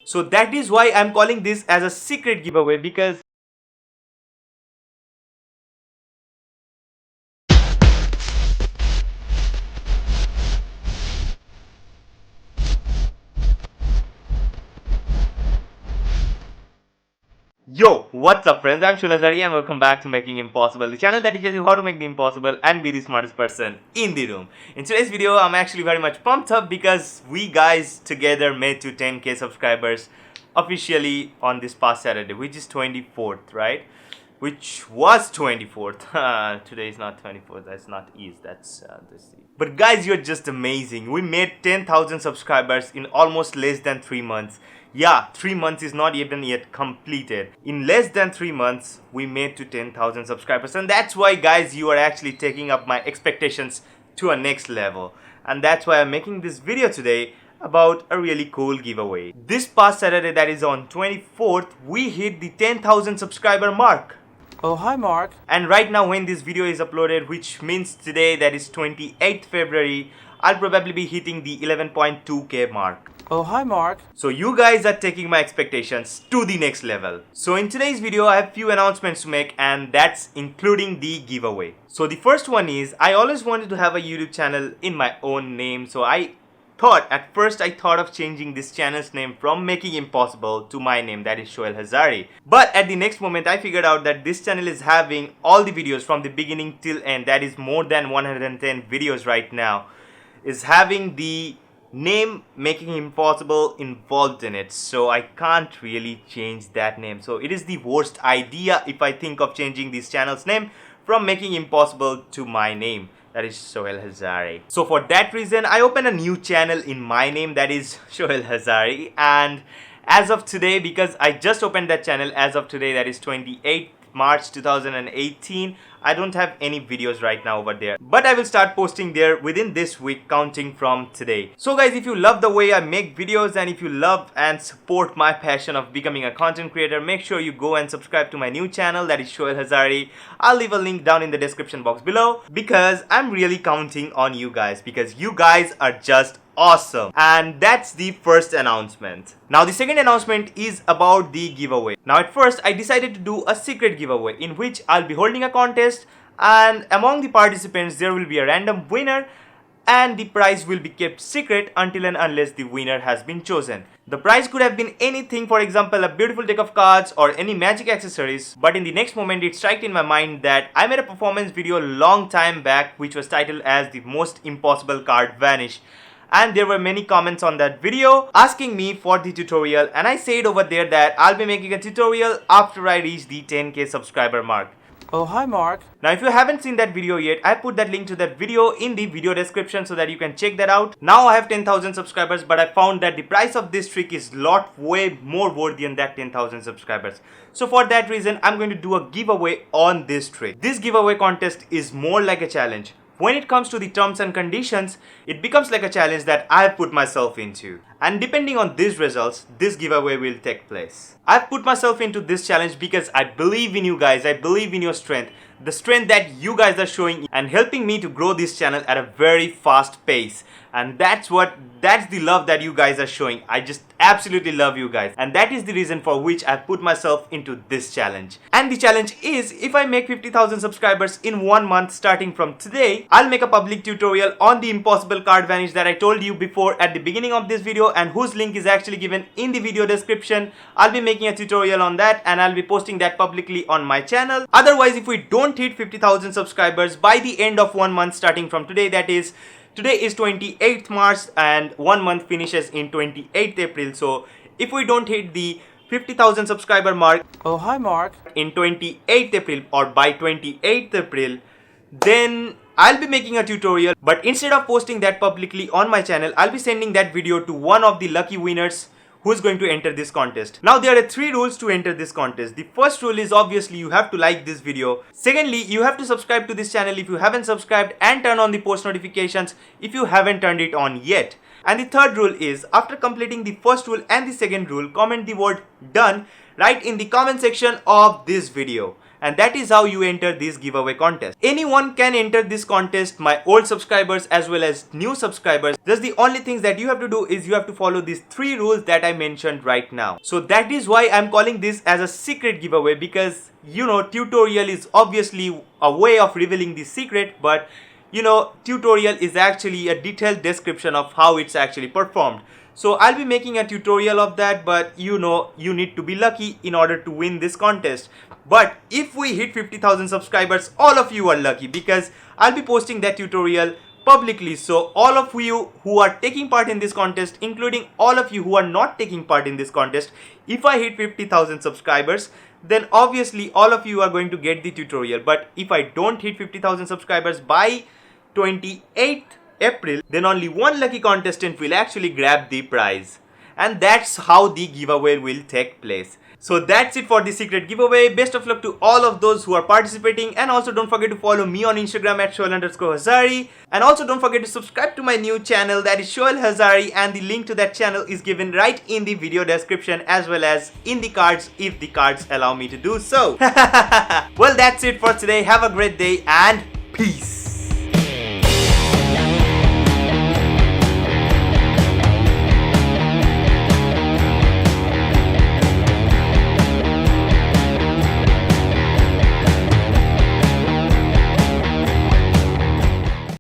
So that is why I'm calling this as a secret giveaway, because yo, what's up friends, I'm Shulazari and welcome back to Making Impossible, the channel that teaches you how to make the impossible and be the smartest person in the room. In today's video, I'm actually very much pumped up because we guys together made to 10k subscribers officially on this past Saturday, which is 24th, right? Which was 24th. Today is not 24th, that's not East, that's this. But guys, you're just amazing. We made 10,000 subscribers in almost less than 3 months. Yeah, 3 months is not even yet completed. In less than 3 months, we made to 10,000 subscribers. And that's why guys, you are actually taking up my expectations to a next level. And that's why I'm making this video today about a really cool giveaway. This past Saturday, that is on 24th, we hit the 10,000 subscriber mark. Oh, hi Mark. And right now when this video is uploaded, which means today, that is 28th February, I'll probably be hitting the 11.2k mark. Oh, hi Mark. So you guys are taking my expectations to the next level. So in today's video, I have few announcements to make, and that's including the giveaway. So the first one is, I always wanted to have a YouTube channel in my own name. So at first I thought of changing this channel's name from Making Impossible to my name, that is Shoail Hazari. But at the next moment I figured out that this channel is having all the videos from the beginning till end, that is more than 110 videos right now, is having the name Making Impossible involved in it. So I can't really change that name. So it is the worst idea if I think of changing this channel's name from Making Impossible to my name, that is Shoail Hazari. So for that reason, I opened a new channel in my name, that is Shoail Hazari. And as of today, because I just opened that channel as of today, that is 28th March 2018, I don't have any videos right now over there, but I will start posting there within this week, counting from today. So guys, if you love the way I make videos and if you love and support my passion of becoming a content creator, make sure you go and subscribe to my new channel, that is Shoail Hazari. I'll leave a link down in the description box below, because I'm really counting on you guys, because you guys are just awesome. And that's the first announcement. Now the second announcement is about the giveaway. Now at first I decided to do a secret giveaway in which I'll be holding a contest, and among the participants there will be a random winner, and the prize will be kept secret until and unless the winner has been chosen. The prize could have been anything, for example a beautiful deck of cards or any magic accessories, but in the next moment it struck in my mind that I made a performance video long time back which was titled as the most impossible card vanish. And there were many comments on that video asking me for the tutorial, and I said over there that I'll be making a tutorial after I reach the 10k subscriber mark. Oh, hi Mark. Now if you haven't seen that video yet, I put that link to that video in the video description so that you can check that out. Now I have 10,000 subscribers, but I found that the price of this trick is way more worthy than that 10,000 subscribers. So for that reason, I'm going to do a giveaway on this trick. This giveaway contest is more like a challenge. When it comes to the terms and conditions, it becomes like a challenge that I have put myself into. And depending on these results, this giveaway will take place. I've put myself into this challenge because I believe in you guys, I believe in your strength. The strength that you guys are showing and helping me to grow this channel at a very fast pace. And that's the love that you guys are showing. I just absolutely love you guys, and that is the reason for which I put myself into this challenge. And the challenge is, if I make 50,000 subscribers in 1 month starting from today, I'll make a public tutorial on the impossible card vanish that I told you before at the beginning of this video, and whose link is actually given in the video description. I'll be making a tutorial on that and I'll be posting that publicly on my channel. Otherwise, if we don't hit 50,000 subscribers by the end of 1 month starting from today, that is today is 28th March and 1 month finishes in 28th April. So if we don't hit the 50,000 subscriber mark, oh hi Mark, in 28th April or by 28th April, then I'll be making a tutorial, but instead of posting that publicly on my channel, I'll be sending that video to one of the lucky winners who is going to enter this contest. Now there are 3 rules to enter this contest. The first rule is obviously you have to like this video. Secondly, you have to subscribe to this channel if you haven't subscribed, and turn on the post notifications if you haven't turned it on yet. And the third rule is, after completing the first rule and the second rule, comment the word done right in the comment section of this video. and that is how you enter this giveaway contest. Anyone can enter this contest, my old subscribers as well as new subscribers. Just the only things that you have to do is you have to follow these 3 rules that I mentioned right now. So that is why I'm calling this as a secret giveaway, because tutorial is obviously a way of revealing the secret, but tutorial is actually a detailed description of how it's actually performed. So I'll be making a tutorial of that, but you need to be lucky in order to win this contest. But if we hit 50,000 subscribers, all of you are lucky, because I'll be posting that tutorial publicly. So all of you who are taking part in this contest, including all of you who are not taking part in this contest, if I hit 50,000 subscribers, then obviously all of you are going to get the tutorial. But if I don't hit 50,000 subscribers by 28th April, then only one lucky contestant will actually grab the prize, and that's how the giveaway will take place. So that's it for the secret giveaway. Best of luck to all of those who are participating, and also don't forget to follow me on Instagram at Shoail_Hazari, and also don't forget to subscribe to my new channel, that is Shoail Hazari, and the link to that channel is given right in the video description as well as in the cards if the cards allow me to do so. Well, that's it for today. Have a great day and peace.